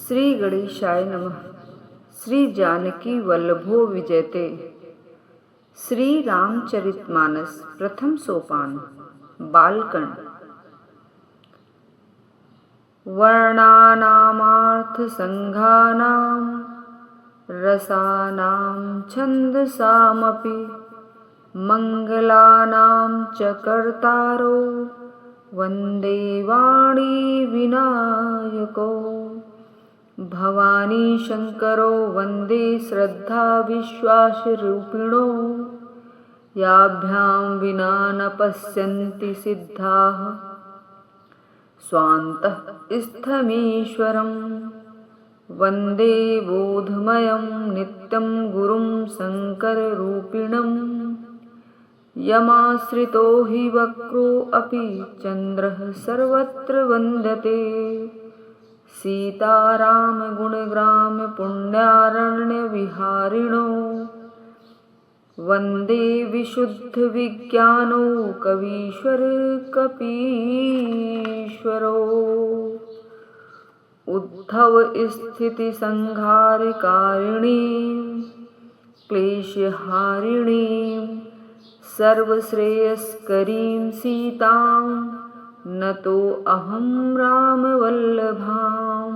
श्री गणेशाय नमः। श्री जानकी वल्लभो विजयते। श्री रामचरितमानस प्रथम सोपान बालकंड। वर्णानामार्थ संघानां रसानां छन्दसामपि मंगलानां च कर्तारो वन्दे वाणी विनायको। भवानी शंकरो वन्दे श्रद्धा विश्वासरूपिणो। याभ्यां विना न पश्यन्ति सिद्धाः स्वान्तः स्थमीश्वरं। वन्दे बोधमयं नित्यं गुरुं शङ्कररूपिणं। यमाश्रितो हि वक्रो अपि चन्द्रः सर्वत्र वन्द्यते। सीताराम गुणग्राम पुण्यारण्यविहारिणो। वन्दे विशुद्धविज्ञानो कवीश्वर कपीश्वरो। उद्धव स्थितिसंहारकारिणी क्लेशहारिणी सर्वश्रेयस्करीं सीतां नतो अहं रामवल्लभां।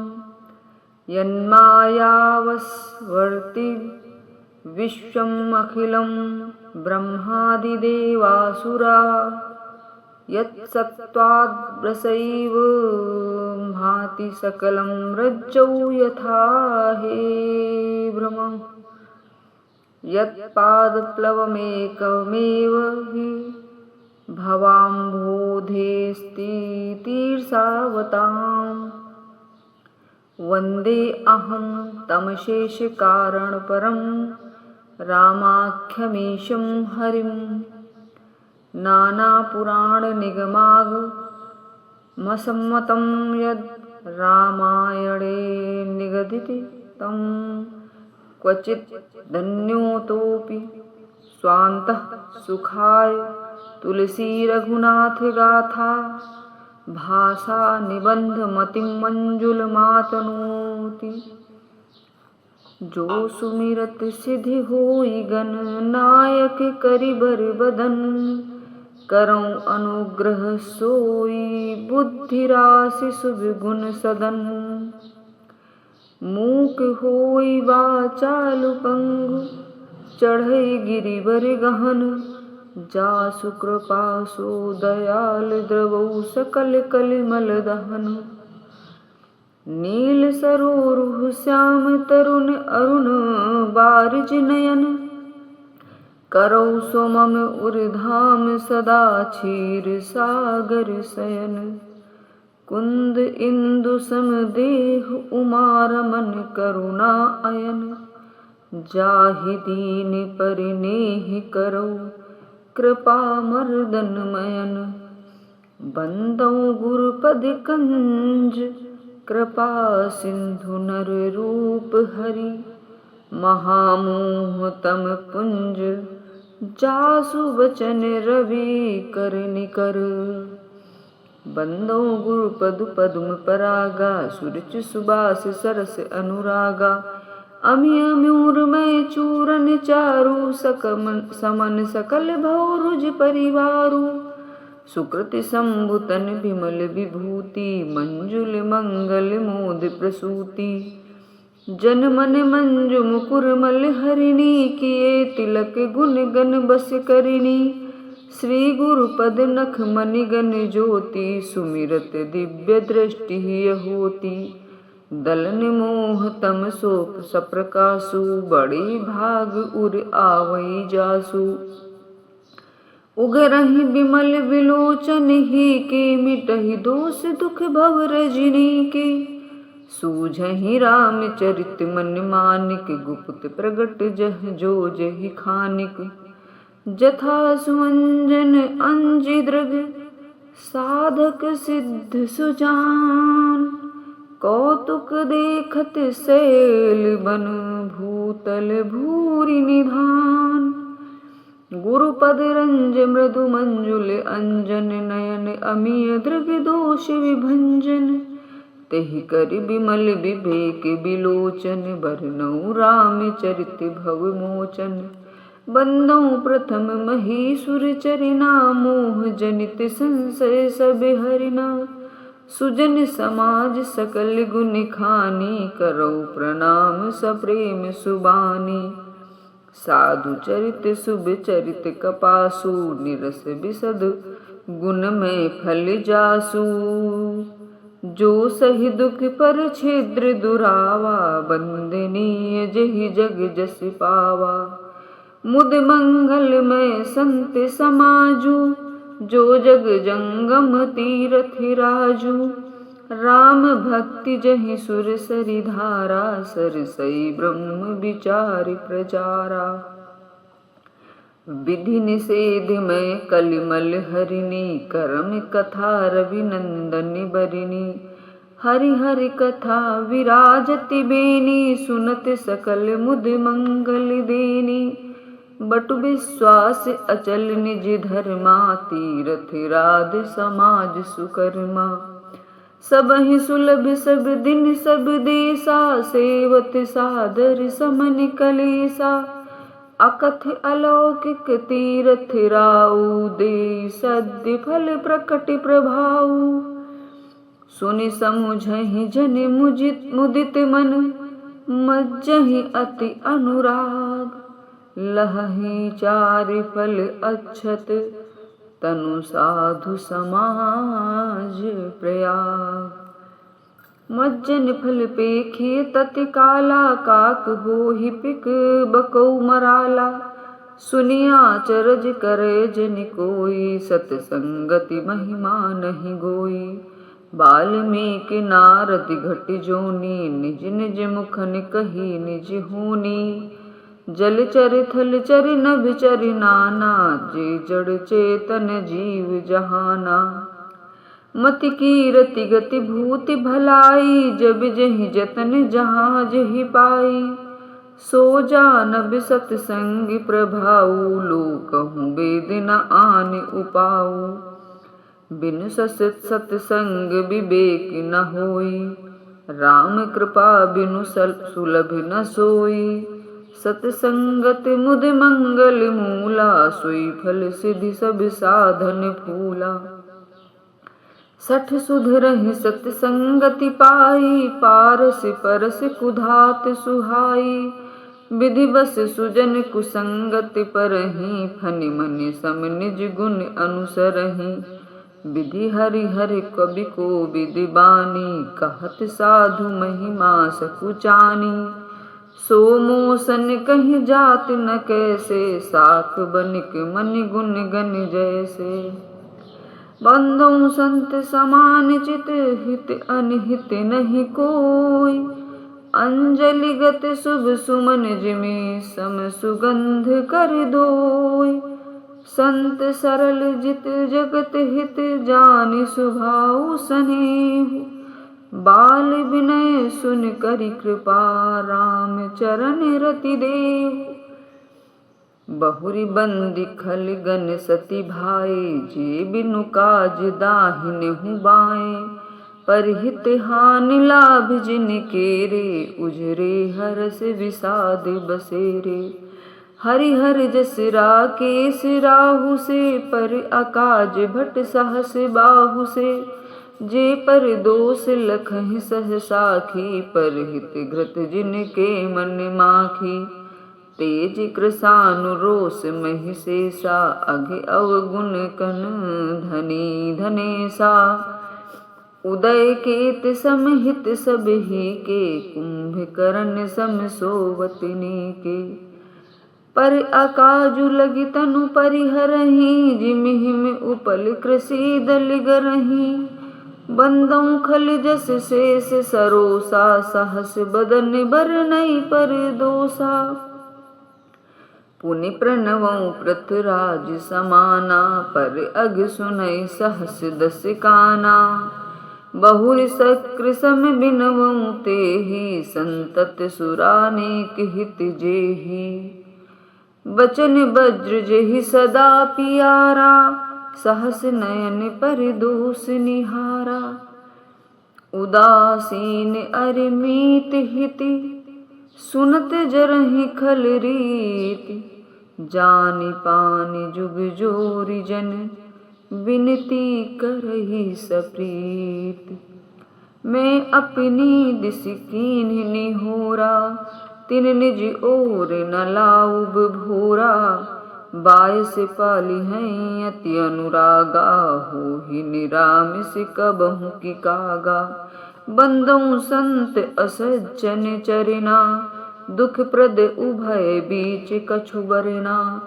यन्मायावस्वर्ति विश्वम् अखिलं ब्रह्मादिदेवासुरा। यत्सत्त्वाद्रसैव भाति सकलं रज्जौ यथा हे भ्रमः। यत्पादप्लवमेकमेव हि भवाम्भोधेस्तीर्षावताम्। वन्दे अहं तमशेषकारणपरं रामाख्यमीशं हरिं। नानापुराणनिगमागमसम्मतं यद् रामायणे निगदितं तं क्वचित् धन्योऽतोऽपि स्वान्तः सुखाय तुलसी रघुनाथगाथा। भाषा निबंधमतिं मंजुलमातनोति। जो सुमिरत सिद्धि होई गण नायक करिबर बदन। करौ अनुग्रह सोई बुद्धिराशि सुविगुण सदन। मूक होई वाचालु पंगु चढ़ई गिरिवर गहन। जासु कृपासु दयाल द्रवौ सकल कलिमल दहन। नील सरोरुह श्याम तरुण अरुण बारिज नयन। करौ सोमम उर्धाम सदा क्षीर सागर शयन। कुंद इंदु सम देह उमारमन करुणा अयन। जाहि दीन परिनेह करौ कृपा मर्दनमयन। बंदौ गुरुपद कंज कृपा सिंधु नर रूप हरि। महामोह तम पुंज जासु वचन रवि कर निकर। बंदौ गुरुपद पद्म परागा सुरुचि सुबास सरस अनुरागा। अमियम्यूरमय चूरन चारु समन सकल भौरुज परिवारु। सुकृति संभुतन विमल विभूति मंजुल मंगल मोद प्रसूति। जन मन मंजु मुकुर मल हरिणी किए तिलक गुण गण बस करिणी। श्री गुरुपद नख मणिगण ज्योति सुमिरत दिव्य दृष्टि होती। दलन मोह तम सोप सप्रकाशु बड़ी भाग उर आवई जासु। उगरहि विमल विलोचन ही के मिटहि दोष दुख भव रजनी के। सूझहि रामचरित मन मानिक गुप्त प्रगट जह जो जहि खानिक। जथा सुअंजन अंजि दृग साधक सिद्ध सुजान। कौतुक देखत शैल बन भूतल भूरि निधान। गुरुपद रंज मृदु मंजुल अंजन नयन अमीय दृग दोष विभंजन। तेहि करि बिमल विवेक बिलोचन, बरनउँ रामचरित भव मोचन। बंदौ प्रथम महीसुर चरिना, मोह जनित संशय सब हरिना। सुजन समाज सकल गुण खानी, करौ प्रणाम सप्रेम सुबानी। साधु चरित शुभ चरित कपासु, निरस बिसद गुण में फल जासु। जो सही दुख पर छिद्र दुरावा, बंदनीय जहि जग जस पावा। मुद मंगल में संत समाजु, जो जग जंगम तीरथ राजू। राम भक्ति जहि सुर सरि धारा, सरसई ब्रह्म विचार प्रचारा। विधि निषेध में कलिमल हरिणी, करम कथा रविनंदन बरिणी। हरि हरि कथा विराजति बेनी, सुनत सकल मुद मंगल देनी। बटु विश्वास अचल निज धर्मा, तीरथ राध समाज सुकर्मा। सबहि सुलभ सब दिन सब देसा, सेवत सादर समन कलेसा। अकथ अलौकिक तीरथ राउ, दे सद्य फल प्रकट प्रभाऊ। सुनि समुझहि जन मुदित मन, मज्जहि अति अनुराग। लहहि चारि फल अक्षत, तनु साधु समाज प्रयाग। मज्जन फल पेखे तति काला, काक होहि पिक बकौ मराला। सुनिया चरज करे जन कोई, सतसंगति महिमा नहीं गोई। वाल्मीकि नारद घट जोनी, निज निज मुखन कही निज होनी। जल चर थल चर नभ चर नाना, जे जड़ चेतन जीव जहाना। मति कीरति गति भूति भलाई, जब जहि जतन जहाँ जहि पाई। सो जानब सतसंग प्रभाऊ, लोकहु वेद न आन उपाऊ। बिनु सत्संग विवेक न होई, राम कृपा बिनु सुलभ न सोई। सतसंगत मुद मंगल मूला, सोई फल सिद्धि सब साधन फूला। सठ सुधरहि सतसंगति पाई, पारस परस कुधात सुहाई। विधि बस सुजन कुसंगति परहि, फनि मनि सम निज गुण अनुसरहि। विधि हरि हरि कवि को विधि बानी, कहत साधु महिमा सकुचानी। सो मोसन कहीं जात न कैसे, साख बनिक मन गुण गन जैसे। बंधु संत समान चित, हित अनहित नहीं कोई। अंजलिगत शुभ सुमन जिमि, सम सुगंध कर दोई। संत सरल जित जगत हित, जानि सुभाऊ सनेहु। बाल विनय सुन करि कृपा, राम चरण रति देहु। बहुरी बंदी खल गन सती भाई, जे बिनु काज दाहिनेहु बाएं। परहित हानि लाभ जिन केरे, उजरे हरस विषाद बसेरे। हरि हर जस राकेश राहु से, पर अकाज भट सहस बाहु से। जे पर दोष लखहि सह साखी, पर हित घृत जिनके मन माखी। तेज कृसानु रोष महि शेषा, अघ अवगुण कन धनी धनेसा। उदय केत समहित सबहि के, कुंभकर्ण सम सोवतनी के। पर अकाजु लगी तनु परिहरहि, जिमिहिम उपल कृषि दल गरहि। बंदौ खल जस शेष सरोसा, सहस बदन बरनई पर दोसा। पुनि प्रणवौ पृथ्वीराज समाना, पर अघ सुनई सहस दस काना। बहुर सक्र सम बिनवौ तेहि, संतत सुरानेक हित जेहि। बचन वज्र जेहि सदा पियारा, सहस नयन पर दोष निहारा। उदासीन अरिमीत हिति, सुनत जरहि खल रीति। जानि पानि जुग जोरि जन, विनती करहि सप्रीति। मैं अपनी दिस कीन्ह निहोरा, तिन निज ओर न लाउब भोरा। बायस पाली हैं अति अनुरागा, होहि निरामिस कबहु की कागा। बंदउ संत असज्जन चरना, दुख प्रद उभय बीच कछु बरना।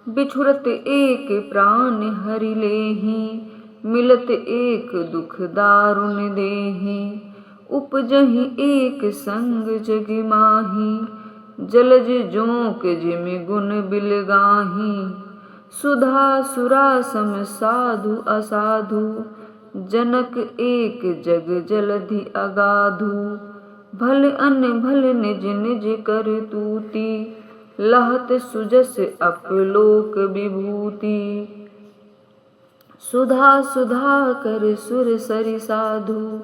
बिछुरत एक प्राण हरि लेहि, मिलत एक दुख दारुण देहि। उपजहि एक संग जग माही, जलज जोंक जिमि गुण बिलगाही। सुधा सुरा सम साधु असाधु, जनक एक जग जलधि अगाधु। भल अन भल निज निज कर तूति, लहत सुजस अपलोक विभूति। सुधा सुधा कर सुर सरि साधु,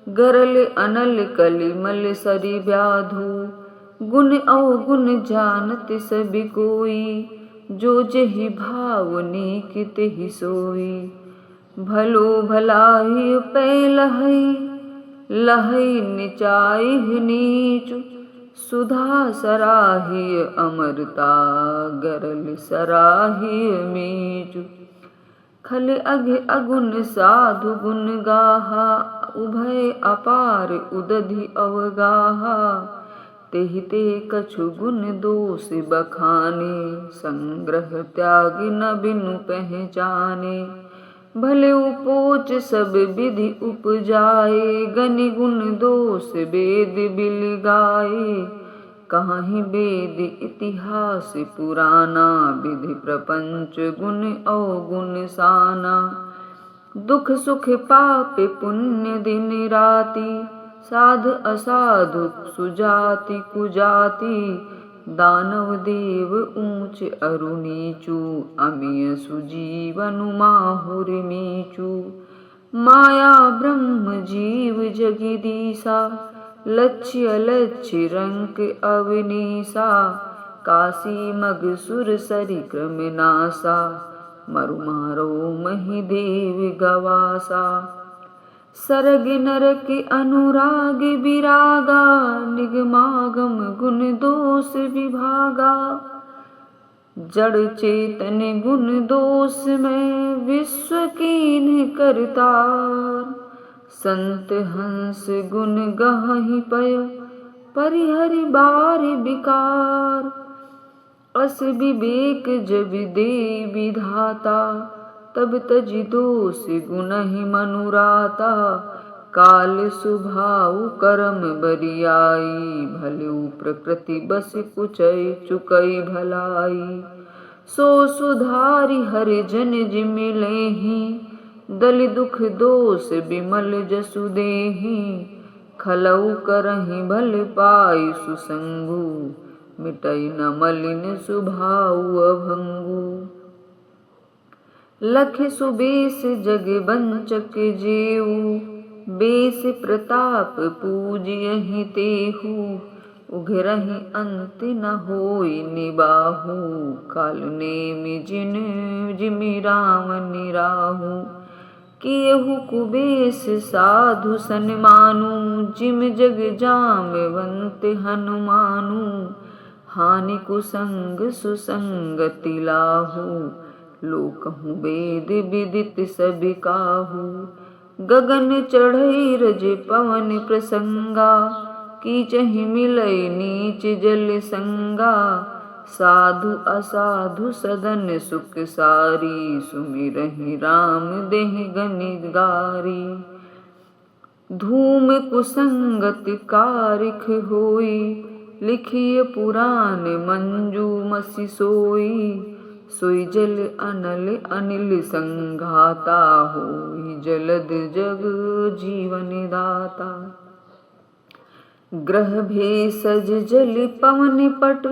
गरल अनल कलिमल सरि व्याधु। गुण अवगुण जानत सब कोई, जो जहि भाव नीक तेहि सोई। भलो भलाई पै लहै, लहै निचाइह नीचु। सुधा सराहिय अमरता, गरल सराहिय मीचु। खल अघ अगुन साधु गुण गाहा, उभय अपार उदधि अवगाहा। तेहि ते कछु गुण दोष बखाने, संग्रह त्यागी न बिनु पहचाने। भले उपोच सब विधि उपजाए, गनि गुण दोष वेद बिल गाए। कहाहि वेद इतिहास पुराना, विधि प्रपंच गुण अवगुण साना। दुख सुख पाप पुण्य दिन राति, साध असाधु सुजाति कुजाति। दानव देव ऊंच अरु नीचु, अमिय सुजीवनु माहुर मीचु। माया ब्रह्म जीव जगदीसा, लक्ष्य अलक्ष्य रंक अवनीसा। काशी मग सुर सरि क्रम नासा, मरु मारो महि देव गवासा। सरग नरक अनुराग विरागा, निगमागम गुण दोष विभागा। जड़ चेतन गुण दोष में, विश्व कीन्ह करतार। संत हंस गुण गहहि पय, परिहरि बारि विकार। अस विवेक जब दे विधाता, तब तजि दोष गुणहि मनुराता। काल सुभाउ करम बरियाई, भलेउ प्रकृति बस कुचै चुकै भलाई। सो सुधारि हरि जन जिमि लेहि, दलि दुख दोष बिमल जसु देहि। खलउ करहि भल पाई सुसंगु, मिटै न मलिन सुभाउ अभंगु। लख सुबेश जग बंचक जेऊ, बेस प्रताप पूजियहि तेहु। उघरहि अंत न होई निबाहु, काल नेमि जिन जिमि राम निराहु। कियहु कुबेश साधु सन्मानु, जिम जग जामवंत हनुमानु। हानि कुसंग सुसंगति लाहु, लोकहु वेद विदित सब काहू। गगन चढ़ई रज पवन प्रसंगा, कीचहि मिलै नीच जल संगा। साधु असाधु सदन सुख सारी, सुमिरहि राम देहि गनि गारी। धूम कुसंगत कारिख होई, लिखिय पुराण मंजू मसि सोई। सोई जल अनल अनिल संघाता, होई जलद जग जीवन दाता। ग्रह भेषज जल पवन पट,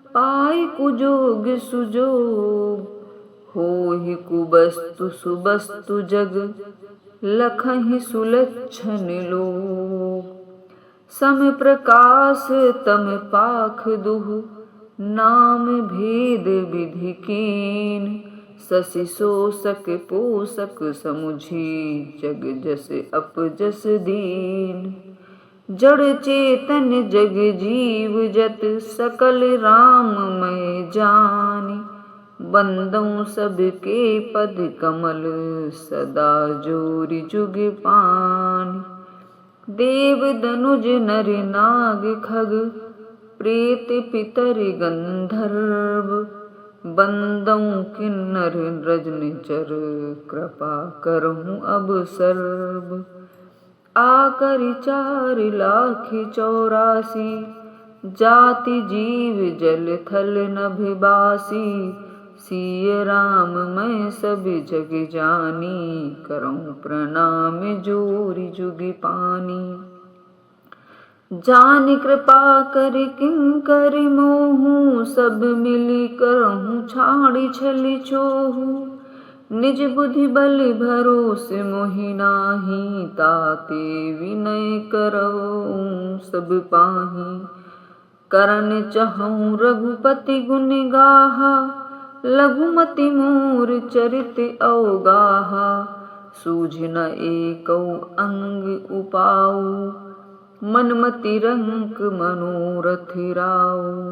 पाई कुजोग सुजोग। होहि कुबस्तु सुबस्तु जग, लखहि सुलक्षण लोग। सम प्रकाश तम पाख दुहु, नाम भेद विधि कीन। शशि शोषक पोषक समुझी, जग जस अपजस दीन। जड़ चेतन जग जीव जत, सकल राममय जानि। बंदों सबके पद कमल, सदा जोरि जुग पानि। देव दनुज नर नाग खग, प्रेत पितर गंधर्व। बंदों किन्नर रजनिचर, कृपा करहूँ अब सर्व। आकर 4,84,00,000, जाति जीव जल थल नभ बासी। सिय राम मैं सब जग जानी, करऊँ प्रणाम जोरि जुग पानी। जान कृपा कर किंकर मोहू, सब मिली करहूँ छाड़ी छली छोहू। निज बुद्धि बल भरोसे मोहि नाही, ताते विनय करऊँ सब पाही। करन चहऊँ रघुपति गुण गाहा, लघुमति मोर चरित अवगाहा। सूझ न एको अंग उपाऊ, मनमति रंक मनोरथ राऊ।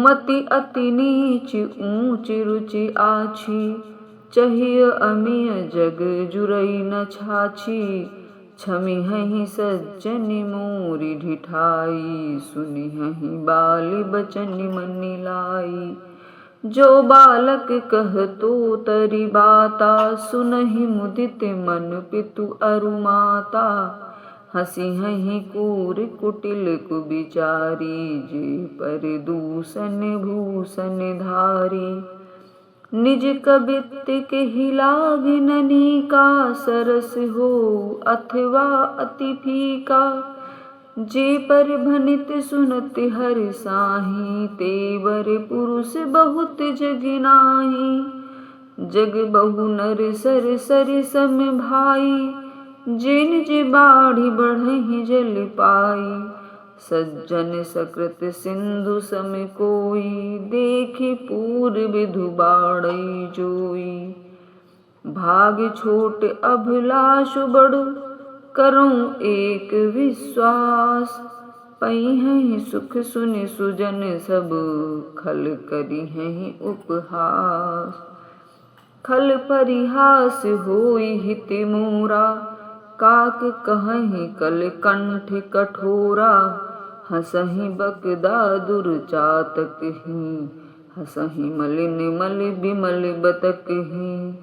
मति अति नीच ऊंच रुचि आछी, चाहिए अमिय जग जुरई न छाछी। छमिहहि सज्जन मोरि ढिठाई, सुनिहहि बाली बचन मन लाई। जो बालक कहतो तरि बाता, सुनहि मुदित मन पितु अरु माता। हसिहहि कूर कुटिल कुबिचारी, जे पर दूषण भूषण धारी। निज कबित्त केहि लागे ननिका, सरस हो अथवा अति फीका। जे पर भनित सुनत हरि साही, तेवर पुरुष बहुत जग नाही। जग बहु नर सर सरि सम भाई, जिन जे बाढ़ि बढ़हि जल पाई। सज्जन सकृत सिंधु सम कोई, देखि पूर विधु बाढ़ई जोई। भाग छोट अभिलाषु बड़ु, करऊँ एक विश्वास। पहिहि सुख सुनि सुजन सब, खल करिहहि उपहास। खल परिहास होई हित मोरा, काक कहहि कल कंठ कठोरा। हंसहि बकदादुर चातकहि, हंसहि मलिन मल बिमल बतकहि।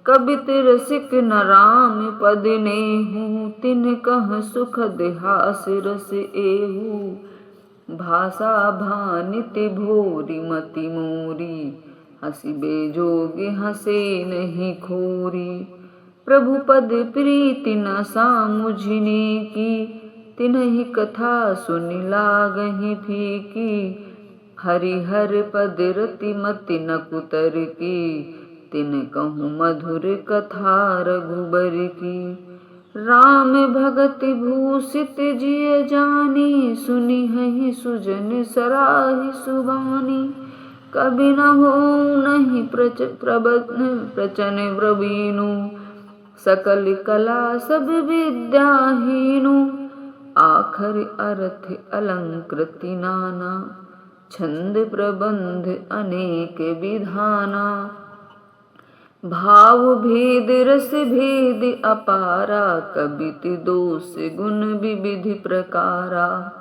कबित रसिक न राम पद नेहु, तिन कह सुखद हास रस एहु। भाषा भानित भोरि मति मोरी, हंसी बेजोगे हंसे नहीं खोरी। प्रभु पद प्रीति न सामुझने की, तिन्हि कथा सुनि लागहि फीकी। हरिहर पद रति मति न कुतर की, तिन कहूँ मधुर कथा रघुबर की। राम भगत भूषित जिय जानी, सुनिहहि सुजन सराहि सुबानी। कबि न होऊँ नहीं प्रचन प्रवीणु, सकल कला सब विद्याहीनु। आखर अर्थ अलंकृति नाना, छंद प्रबंध अनेक विधाना। भाव भेद रस भेद अपारा, कबित दोष गुण विविधि प्रकारा।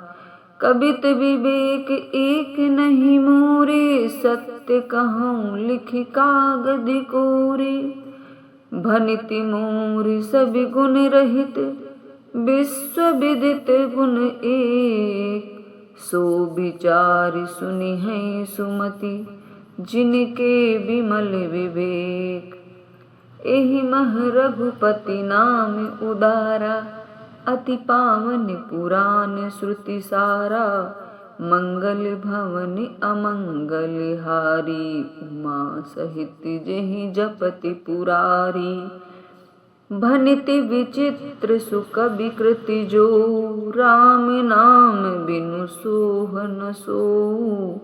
कबित विवेक एक नहीं मोरे, सत्य कहूँ लिख कागद कोरे। भनिति मोर सब गुण रहित, विश्व विदित गुण एक। सो विचार सुनिहै सुमति, जिनके विमल विवेक। एहि मह रघुपति नाम उदारा, अति पावन पुराण श्रुति सारा। मंगल भवन अमंगल हारी, उमा सहित जेहि जपति पुरारी। भनिति विचित्र सुख विकृति जो, राम नाम बिनु सोह न सोऊ।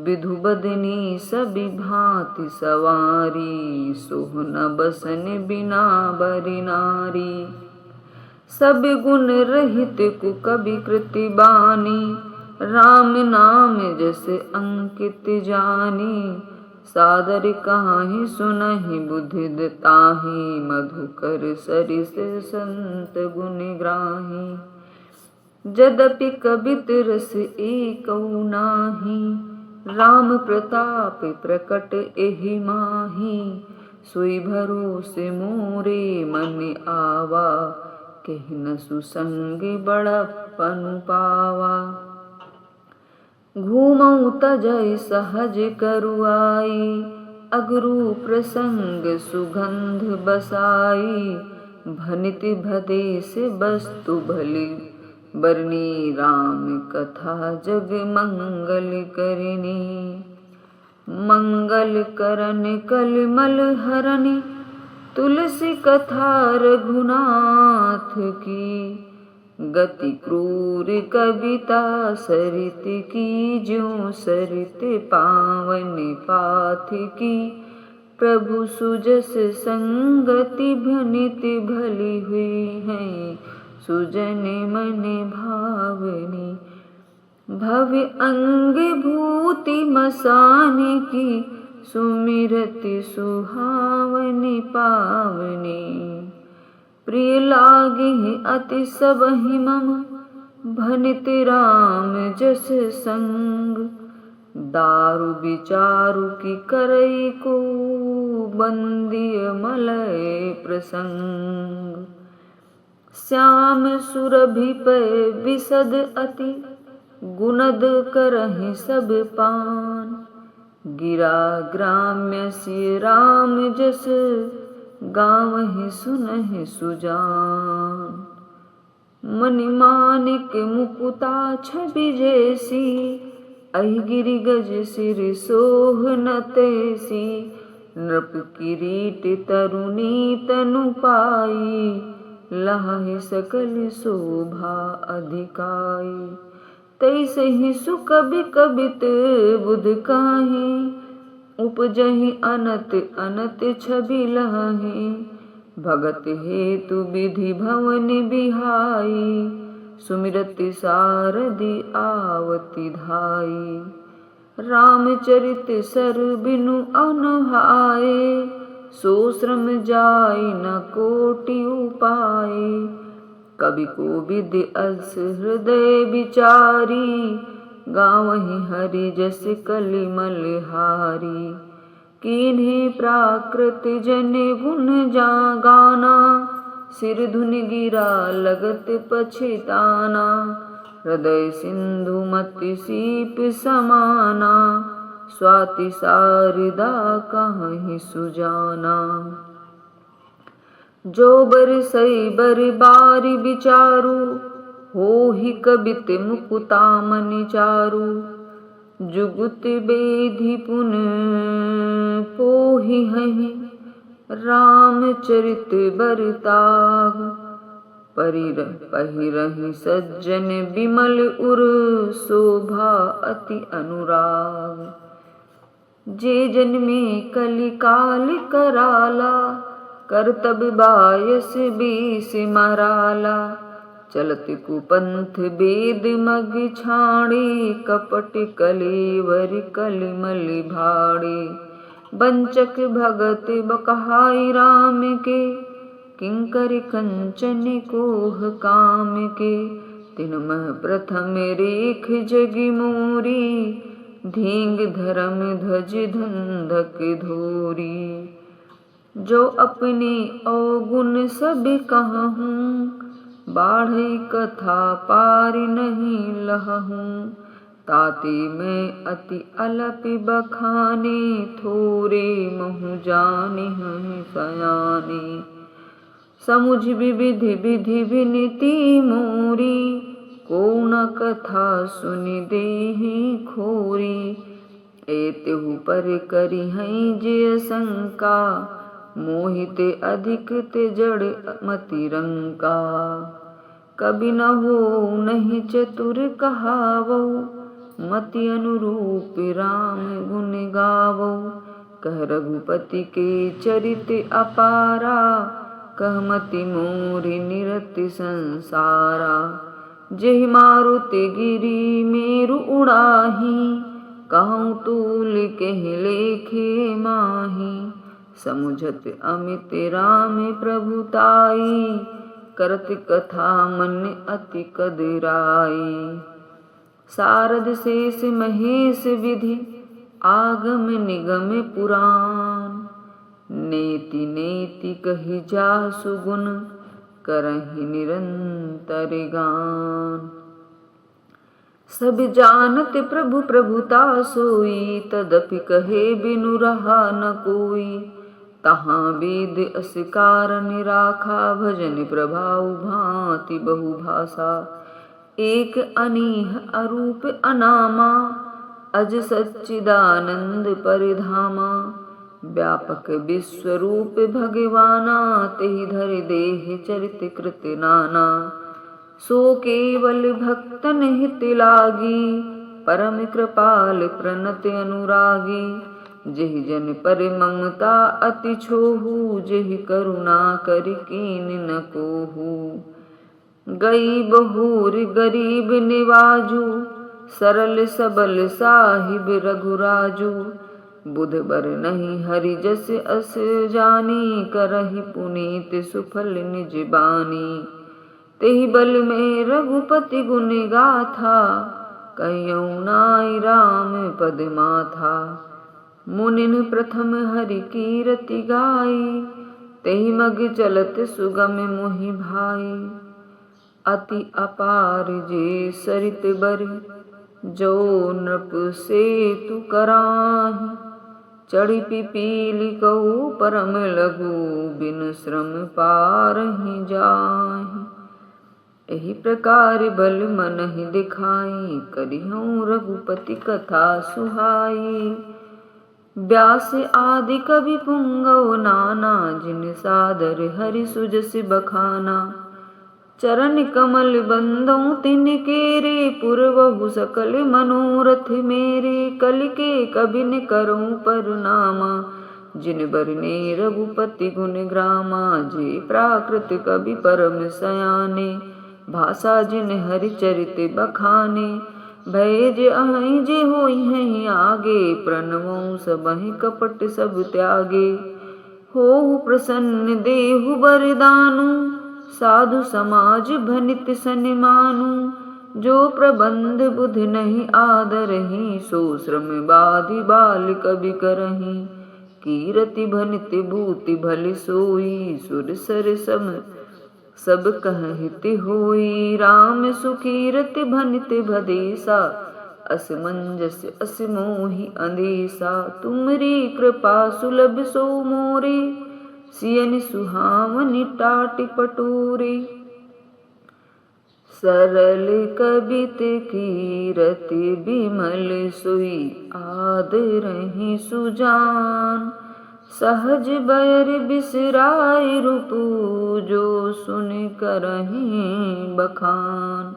विधु बदनी सभी भांति सवारी, सोह न बसन बिना बरि नारी। सब गुण रहित कुकबि कृति बानी, राम नाम जैसे अंकित जानी। सादर कहाहि सुनहि बुद्धि ताहि, मधुकर सरिस संत गुण ग्राही। यद्यपि कबित रस एकौ नाही, राम प्रताप प्रकट एहि माही। सोई भरोसे मोरे मन आवा, केहि न सुसंग बड़प्पन पावा। घूमौ तजय सहज करुआई, अगरु प्रसंग सुगंध बसाई। भनिति भदेस वस्तु भली बरनी, राम कथा जग मंगल करनी। मंगल करन कलमल हरनि, तुलसी कथा रघुनाथ की। गति क्रूर कविता सरित की, ज्यों सरित पावन पाथ की। प्रभु सुजस संगति भनिति भली हुई है, सुजन मन भावनी। भव्य अंग भूति मसान की, सुमिरति सुहावनी पावनी। प्रिय लागे अति सबहि मम, भनिति राम जस संग। दारु विचारु की करई को, बंदिय मलय प्रसंग। श्याम सुरभि पै विशद अति, गुणद करहि सब पान। गिरा ग्राम्य सिय राम जस, गावहि सुनहि सुजान। मणि माणिक मुकुता छवि जैसी, अहि गिरि गज सिर सोह न तैसी। नृप किरीट तरुणी तनु पाई, लहाहि सकल शोभा अधिकाई। तैसे ही सुकबि कबित बुध काहि, उपजहि अनत अनत छवि लहाहि। भगत हेतु विधि भवन बिहाई, सुमिरति सारदि आवति धाई। रामचरित सर बिनु अनहाए, सो श्रम जाई न कोटि उपाय। कवि कोविद अस हृदय विचारी, गावहि हरि जस कलिमल हारी। कीन्हे प्राकृत जन गुण जा गाना, सिर धुनि गिरा लगत पछिताना। हृदय सिंधु मति सीप समाना, स्वाति सारिदा कहीं सुजाना। जो बरसई बर बारी विचारु, होहि कबित मुकुता मनि चारु। जुगुत बेधि पुन पोहि हहि, रामचरित बरताग। पहिरहि सज्जन बिमल उर, शोभा अति अनुराग। जे जन्मे कलि काल कराला, करतब बायस बीस मराला। चलत कुपंथ वेद मग छाड़ी, कपट कलेवर कलिमल भाड़ी। बंचक भगत बकहाई राम के, किंकर कंचन कोह काम के। तिनमह प्रथम रेख जगि मोरी, धींग धर्म ध्वज धंधक धोरी। जो अपने अवगुण सब कहूँ, बाढ़ई कथा पार नहीं लहूँ। ताते मैं अति अलपि बखाने, थोरे महु जानि हमें सयाने। समुझ विविधि विधि विनीति मोरी, को न कथा सुनि देहि खोरी। एतेहु पर करी हैं जे शंका, मोहिते अधिक ते जड़ मति रंका। कभी न हो नहीं चतुर कहावो, मति अनुरूप राम गुण गावो। कह रघुपति के चरित अपारा, कह मति मोरि निरति संसारा। जेहि मारुति गिरि मेरु उड़ाही, कहूँ तूल कहि लेखे माही। समुझत अमित राम प्रभुताई, करत कथा मन अति कदराई। सारद शेष महेश विधि, आगम निगम पुराण। नेति नेति कहि जासु गुण, करहि निरंतर गान। सब जानत प्रभु प्रभुता सोई, तदपि कहे बिनु रहा न कोई। तहाँ वेद अस कारण राखा, भजन प्रभाव भांति बहु भाषा। एक अनीह अरूप अनामा, अज सच्चिदानंद परिधामा। व्यापक विश्वरूप भगवाना, तेहि धरि देह चरित कृत नाना। सो केवल भक्तन हित लागी, परम कृपाल प्रणत अनुरागी। जेहि जन पर ममता अति छोहू, जेहि करुणा करि कीन न कोहू। गई बहुर गरीब निवाजू, सरल सबल साहिब रघुराजू। बुध बर नहीं हरि जस अस जानी, करहि पुनीत सुफल निज बानी। तेहि बल में रघुपति गुण गाथा, कहियौ नाई राम पद माथा। मुनिन प्रथम हरि कीरति गाई, तेहि मग चलत सुगम मोहि भाई। अति अपार जे सरित बर, जो नृप सेतु कराहि। चढ़ी पिपीलि कहु परम लघु, बिन श्रम पारहि जाहि। एहि प्रकार बल मनहि दिखाई, करिहउँ रघुपति कथा सुहाई। व्यास आदि कवि पुंगव नाना, जिन सादर हरि सुजस बखाना। चरण कमल बंदौ तिनके रे, पुरवहु सकल मनोरथ मेरे। कलि के कबि न करऊँ परनामा, जिन बरने रघुपति गुण ग्रामा। जे प्राकृत कवि परम सयाने, भाषा जिन हरि चरित बखाने। भय जे अहै जे होई हैं आगे, प्रणवों सबहि कपट सब त्यागे। होहु प्रसन्न देहु बरदानु, साधु समाज भनित सन्मानु। जो प्रबंध बुध नहीं आदरहि, सो श्रम बाधि बाल कवि करहि। कीरति भनित भूति भले सोई, सुर सर सब कहहित होई। राम सुकीरति भनित भदेसा, असमंजस अस मोहि अंदेसा। तुमरी कृपा सुलभ सो मोरे, सियन सुहावनि टाट पटोरे। सरल कबित कीरति बिमल सोई, आदरहि सुजान। सहज बैर बिसराय रूपु, जो सुन करहि बखान।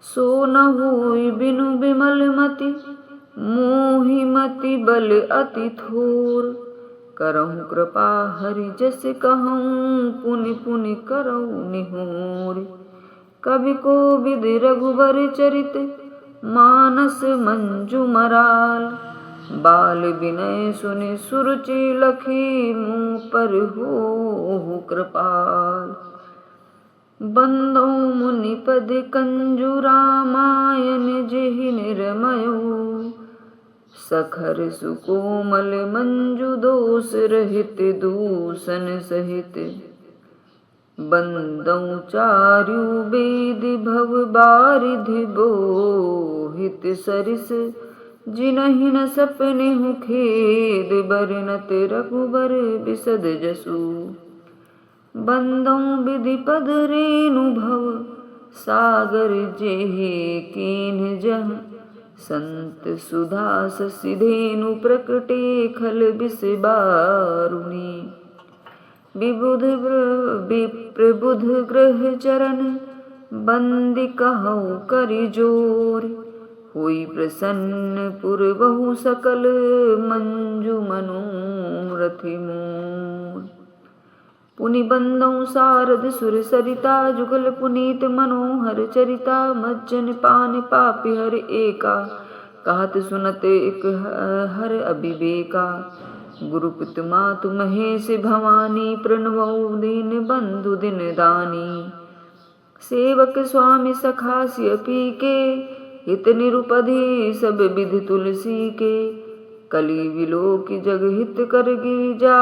सो न होई बिनु बिमल मति, मोहि मति बल अति थोर। करहु कृपा हरि जस कहूँ, पुनि पुनि करहु निहोर। कवि कोविद रघुबर चरित, मानस मंजु मराल। बाल विनय सुनि सुरुचि लखी, मुँह पर होहु कृपाल। बंदौ मुनि पद कंजु रामायण, जेहि निर्मयो। सखर सुकोमल मंजु, दोष रहित दूषण सहित। बंदौ चारु वेद भव बारिधि बोहित सरिस। जिनहि न सपनेहु खेद, बरनत रघुबर बिसद जसु। बंदौ विधि पद रेणु भव, सागर जेहे कीन्ह जह संत सुधा सिधेनु प्रकटे खल बिस बारुणी विप्रबुध ग्रह चरण बंदी कहु करि जोर हुई प्रसन्न पुर बहु सकल मंजू मनोरथि मोर पुनि बंदौ सारद सुर सरिता जुगल पुनीत मनोहर चरिता मज्जन पान पापी हर एका कहत सुनत एक हर अभिवेका गुरुपित मातु महेश भवानी प्रणवौ दीन बंधु दिन दानी सेवक स्वामी सखा सियपी के हित निरुपधि सब विधि तुलसी के कली विलोक जग हित कर गिरिजा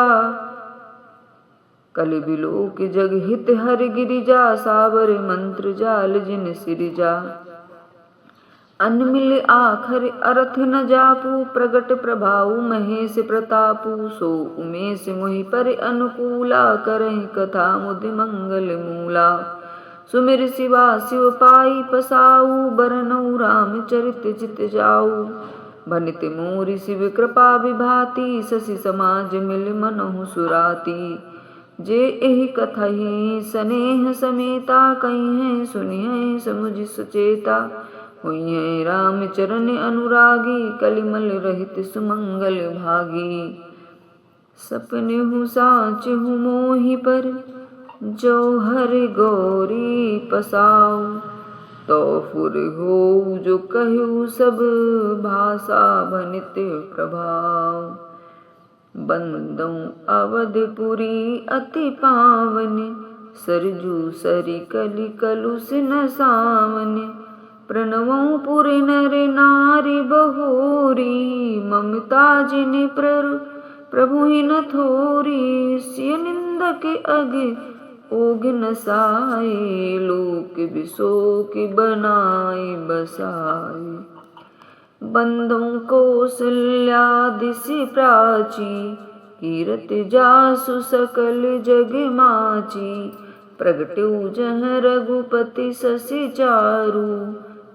कलि बिलोक जग हित हर गिरिजा सावर मंत्र जाल जिन सिरिजा अन्न मिल आखर अर्थ न जापू प्रगट प्रभाऊ महेश प्रतापू सो उमेश मोहि पर अनुकूला करहि कथा मुदि मंगल मूला सुमिर शिवा शिव पाई पसाऊ बरनऊ राम चरित चित जाऊ भनित मोरि शिव कृपा विभाति शशि समाज मिल मनहु सुराती जे एहि कथहि स्नेह समेता कहिं सुनिहि समुझ सुचेता हुई राम चरण अनुरागी कलिमल रहित सुमंगल भागी सपने हूँ साच हूँ मोहि पर जो हर गौरी पसाऊ तो फुर हो जो कहू सब भाषा भनित प्रभाव बंदौ अवधपुरी अति पावन सरजू सरि कलि कलुष न सावन प्रणवौ पुर नर नारी बहोरी ममता जिन प्रभु न थोरी सिय निंदक अग ओग न साए लोक बिशोक बनाए बसाए बंदौ कौसल्यादिसि प्राची कीरत जासु सकल जग माची प्रगट्यौ जह रघुपति शशि चारु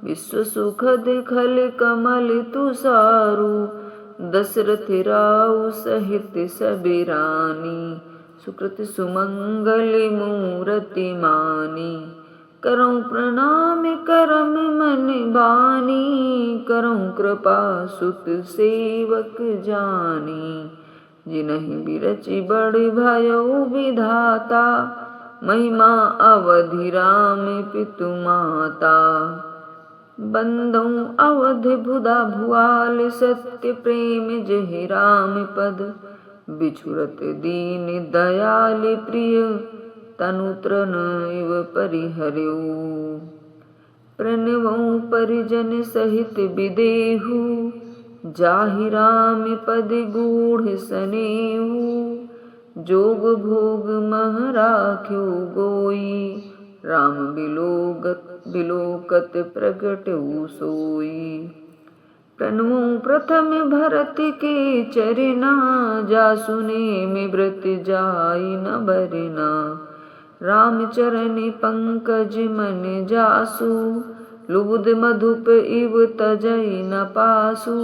विश्व सुखद खल कमल तुषारु दशरथ राउ सहित सबि रानी सुकृत सुमंगल मूरति मानी करऊँ प्रणाम करम मन बानी करऊँ कृपा सुत सेवक जानी जिनहि बिरचि बड़ भयो विधाता महिमा अवधि राम पितु माता बंदौ अवध भुदा भुआल सत्य प्रेम जहि राम पद बिछुरत दीन दयाल प्रिय तनुत्रन इव परिहर्यु प्रणवौ परिजन सहित विदेहु जाहि राम पद गूढ़ सनेहु जोग भोग मह राख्यो गोई राम बिलोकत प्रगटऊ सोई प्रणवौ प्रथम भरत के चरना जासुने में व्रत जाई न बरना राम चरण पंकज मन जासु लुब्ध मधुप इव तजई न पासु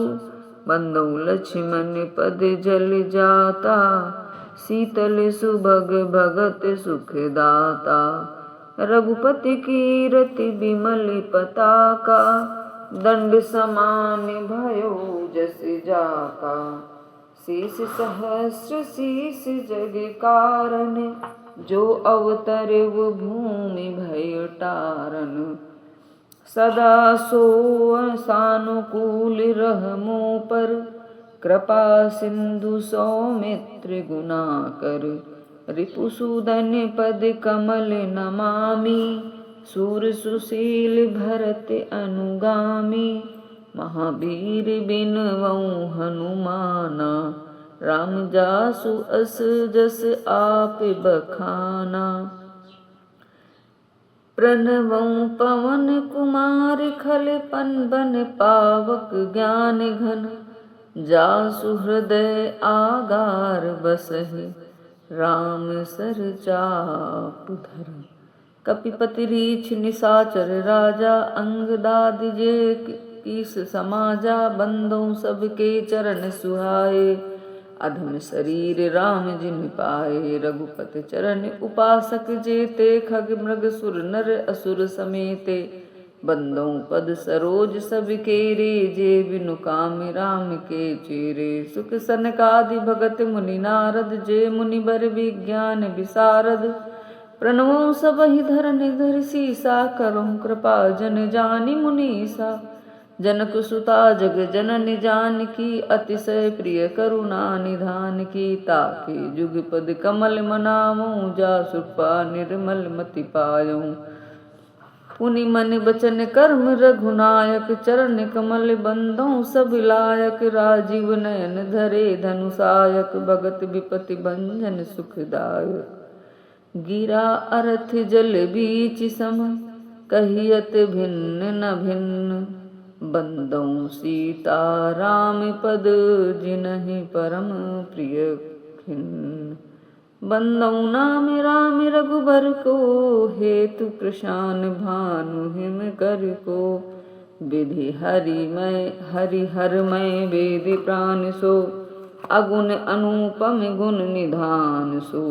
बंदौ लक्ष्मण पद जल जाता शीतल सुभग भगत सुख दाता रघुपति कीरति विमल पताका दंड समान भयो जस जाका शीस सहस्र शीस जग कारण जो अवतर वो भूमि भय टारन सदा सो सानुकूल रहमो पर कृपा सिंधु सौमित्र गुना कर रिपुसूदन पद कमल नमामि सूर सुशील भरत अनुगामी महावीर बिनवौ हनुमाना राम जासु अस जस आप बखाना प्रणवौ पवन कुमार खल पन पावक ज्ञान घन जासु हृदय आगार बसहि राम सर चाप धर कपिपति रीछ निशाचर राजा, अंगदादि जे कीस समाजा, बंदों सबके चरण सुहाए, अधम शरीर राम जिन पाए, रघुपति चरण उपासक जेते, खग मृग सुर नर असुर समेते, बंदों पद सरोज सबके रे, जे बिनु काम राम के चेरे, सुख सनकादि भगत मुनि नारद, जे मुनि बर विज्ञान विसारद, प्रणवों सबहि धरनि धरि सीसा, करहुँ कृपा जन जानि मुनीसा, जनक सुता जग जननि जानकी, अतिशय प्रिय करुणा निधान की, ताके जुगपद कमल मनावऊँ, जासु कृपा निर्मल मति पायऊँ, पुनि मन बचन कर्म रघुनायक, चरण कमल बंदों सब लायक, राजीव नयन धरे धनुषायक, भगत विपति भंजन सुखदायक, गिरा अर्थ जल बीच सम, कहियत भिन्न न भिन्न, बंदों सीता राम पद जिनहि परम प्रिय खिन्न, बंदों नाम राम रघुबर को, हेतु कृशान भानु हिम कर को, विधि हरि हर मैं वेद प्राण सो, अगुण अनुपम गुण निधान सो,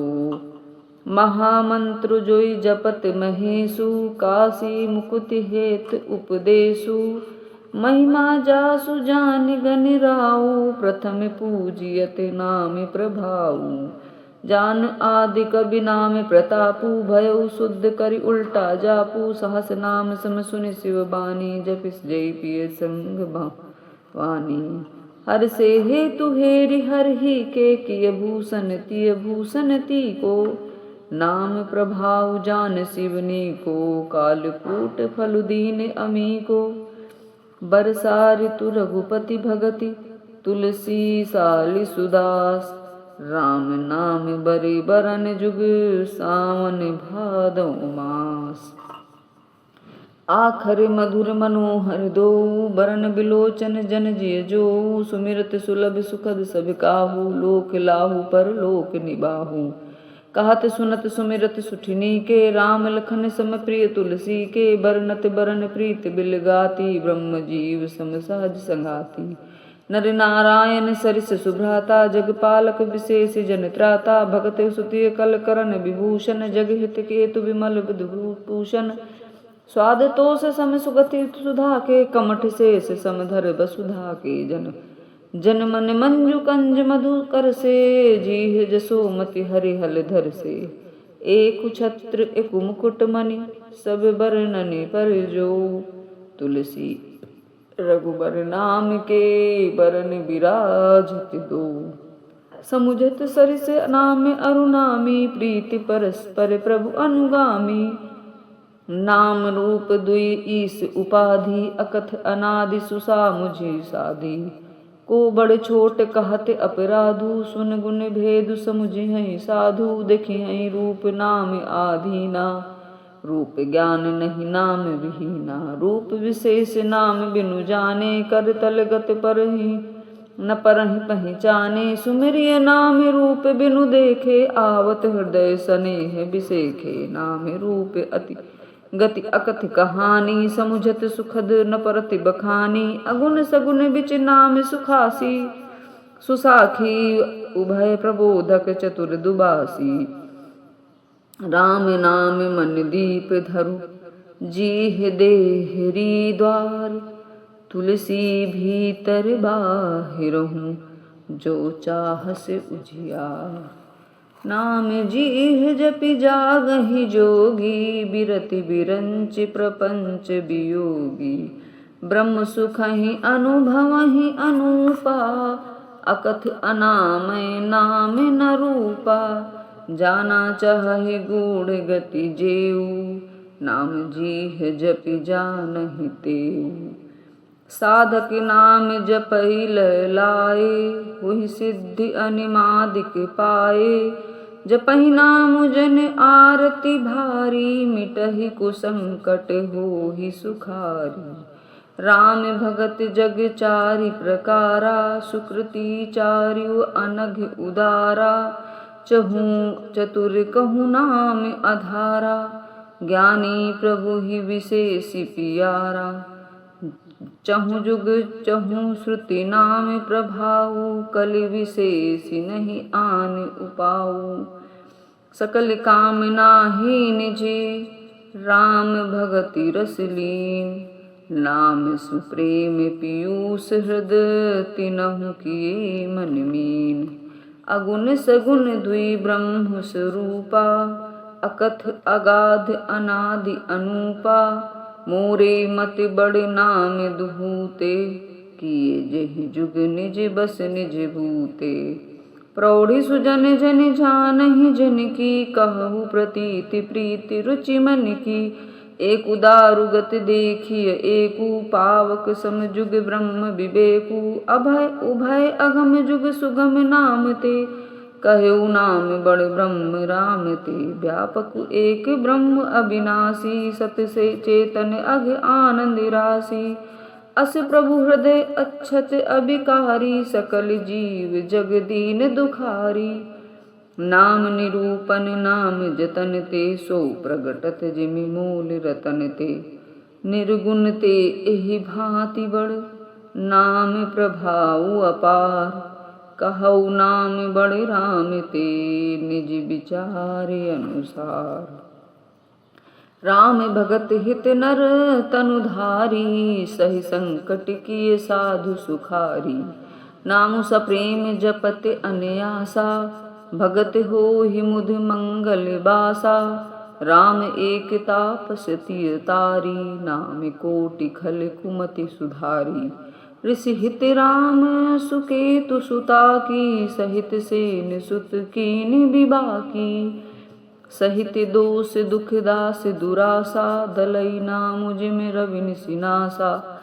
महामंत्र जोई जपत महेशु, काशी मुकुति हेत उपदेशु, महिमा जासु जान गन राऊ, प्रथम पूजियत नाम प्रभाऊ, जान आदि कवि नाम प्रतापु, भयउ शुद्ध करि उल्टा जापू, सहस नाम सम सुनि शिव बानी, जपिस जय पिय संग वानी, हर से हेतु हेरि हर ही के, किय भूषण ती को, नाम प्रभाव जान शिवनी को, कालकूट फल दीन अमी को, बरसा ऋतु रघुपति भगति, तुलसी साली सुदास, राम नाम बरि बरन जुग, सावन भादौ मास, आखर मधुर मनोहर दो, बरन बिलोचन जन जिय जो, सुमिरत सुलभ सुखद सब काहू, लोक लाहू पर लोक निबाहू, कहत सुनत सुमिरत सुठिनी के, राम लखन सम प्रिय तुलसी के, बरनत बरन प्रीत बिल गाती, ब्रह्म जीव सम सहज संगाती, नर नारायण सरिस सुभ्राता, जगपालक विशेष जन त्राता, भगत सुतिय कल करन विभूषण, जग हित केतु विमल विधुभूषण, स्वाद तोष सम सुगति सुधा के, कमठ शेष समधर वसुधा के, जन मन मंजु कंज मधु कर से, जीह जसोमति हरिहल धर से, एक छत्र एक मुकुट मणि, सब बरननि पर जो, तुलसी रघुबर नाम के, बरन बिराजत दो, समुझत सरिस नाम अरुनामी, प्रीति परस्पर प्रभु अनुगामी, नाम रूप दुई ईस उपाधि, अकथ अनादि सुसा मुझे साधी, को बड़ छोट कहत अपराधु, सुन गुण भेद समुझे हैं साधु, देखी हैं रूप नाम आधीना, रूप ज्ञान नहीं नाम विहीना, रूप विशेष नाम बिनु जाने, कर तलगत पर ही न परहि पहचाने, सुमिरिय नाम रूप बिनु देखे, आवत हृदय स्नेह बिसेखे, नाम रूप अति गति अकथ कहानी, समुझत सुखद न परति बखानी, अगुण सगुण बिच नाम सुखासी, सुसाखी उभय प्रबोधक चतुर दुबासी, राम नाम मन दीप धरु, जीह देहरी द्वार, तुलसी भीतर बाहिरहूँ, जो चाहस उजियार, नाम जीह जपि जागहि जोगी, बिरति बिरंच प्रपंच वियोगी, ब्रह्म सुखहि अनुभवहि अनूपा, अकथ अनामय नाम न रूपा, जाना चाहे गूढ़ गति जेऊ, नाम जीह जपि जानहि तेऊ, साधक नाम जपहि लाए, हुई सिद्धि अनिमादिक पाए, जपहि नाम जन आरती भारी, मिटहि कुसंकट होहि सुखारी, राम भगत जग चारि प्रकारा, सुकृति चार्यु अनघ उदारा, चहूँ चतुर कहूँ नाम अधारा, ज्ञानी प्रभु ही विशेषी पियारा। चहु जुग चहु श्रुति नाम प्रभाऊ, कलि विशेषी नहीं आन उपाऊ। सकल कामना ही निजी, राम भगति रस लीन। नाम सुप्रेम पीयूष हृदय, तिनहु किए मन मीन। अगुण सगुण द्वि ब्रह्म स्वरूपा, अकथ अगाध अनादि अनूपा। मोरे मति बड़े नाम दुहूते, किए जेहि जुग निज बस निज भूते। प्रौढ़ि सुजन जन जानहि जन की, कहु प्रतीति प्रीति रुचि मन की। एक उदारु गति देखिय एकु, पावक सम जुग ब्रह्म विवेकु। अभय उभय अगम जुग सुगम नाम ते, कहु नाम बड़ ब्रह्म राम ते। व्यापक एक ब्रह्म अविनाशी, सत से चेतन अघ आनंद राशि। अस प्रभु हृदय अच्छत अभिकारी, सकल जीव जग दीन दुखारी। नाम निरूपन नाम जतन ते, सो प्रगटत जिमि मूल रतन ते। निर्गुण ते एहि भांति बड़, नाम प्रभाऊ अपार। कहु नाम बड़े राम ते, निज विचार अनुसार। राम भगत हित नर तनुधारी, सही संकट किए साधु सुखारी। नामु सप्रेम जपत अनयासा, भगत होहि मुद मंगल बासा। राम एक तापस तिय तारी, नाम कोटि खल कुमति सुधारी। ऋषि हित राम सुकेतु सुता की, सहित सेन सुत कीन विबाकी। सहित दोष दुख दास दुरासा, दलई नाम जिम रवि निसिनासा।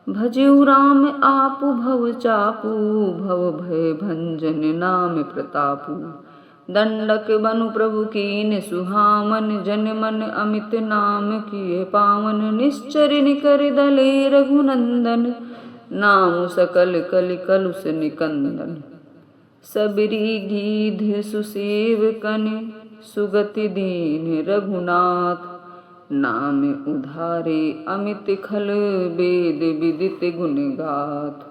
भजेउ राम आपु भव चापू, भव भय भंजन नाम प्रतापू। दंडक बनु प्रभु कीन सुहामन, जन मन अमित नाम किए पावन। निश्चर निकर दले रघुनंदन, नाम सकल कलि कलुष निकंदन। सबरी गीध सुसेवकन, सुगति दीन रघुनाथ। नाम उधारे अमित खल, वेद विदित गुण गाथ।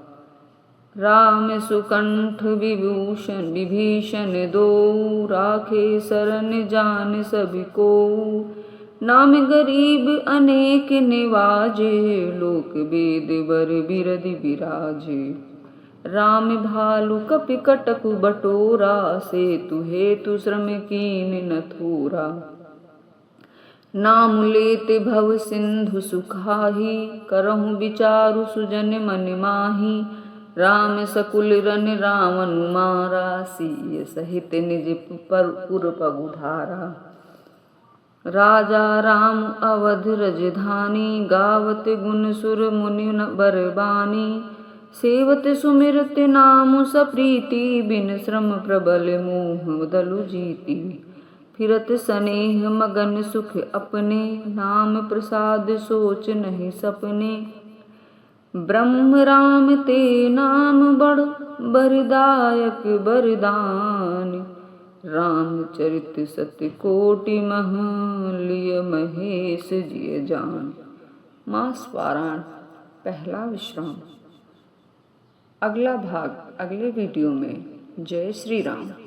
राम सुकंठ विभूषण विभीषण दो, राखे शरण जान सभी को। नाम गरीब अनेक निवाजे, लोक वेद बर बिरधि बिराजे। राम भालु कपि कटक बटोरा, सेतु हेतु श्रम कीन न थोरा। नाम लेते भव सिंधु सुखाही, करहु विचारु सुजन मन माही। राम सकुल रन रावण मारा, सिय सहित निज पुर पगुधारा। राजा राम अवध रजधानी, गावत गुण सुर मुनि बरबानी। सेवत सुमिरत नाम सप्रीति, बिन श्रम प्रबल मोह दलु जीति। फिरत स्नेह मगन सुख अपने, नाम प्रसाद सोच नहीं सपने। ब्रह्म राम ते नाम बड़ बरदायक बरदान। रामचरित सत्य कोटि मह, लिय महेश जिय जान। मास पारायण पहला विश्राम। अगला भाग अगले वीडियो में। जय श्री राम।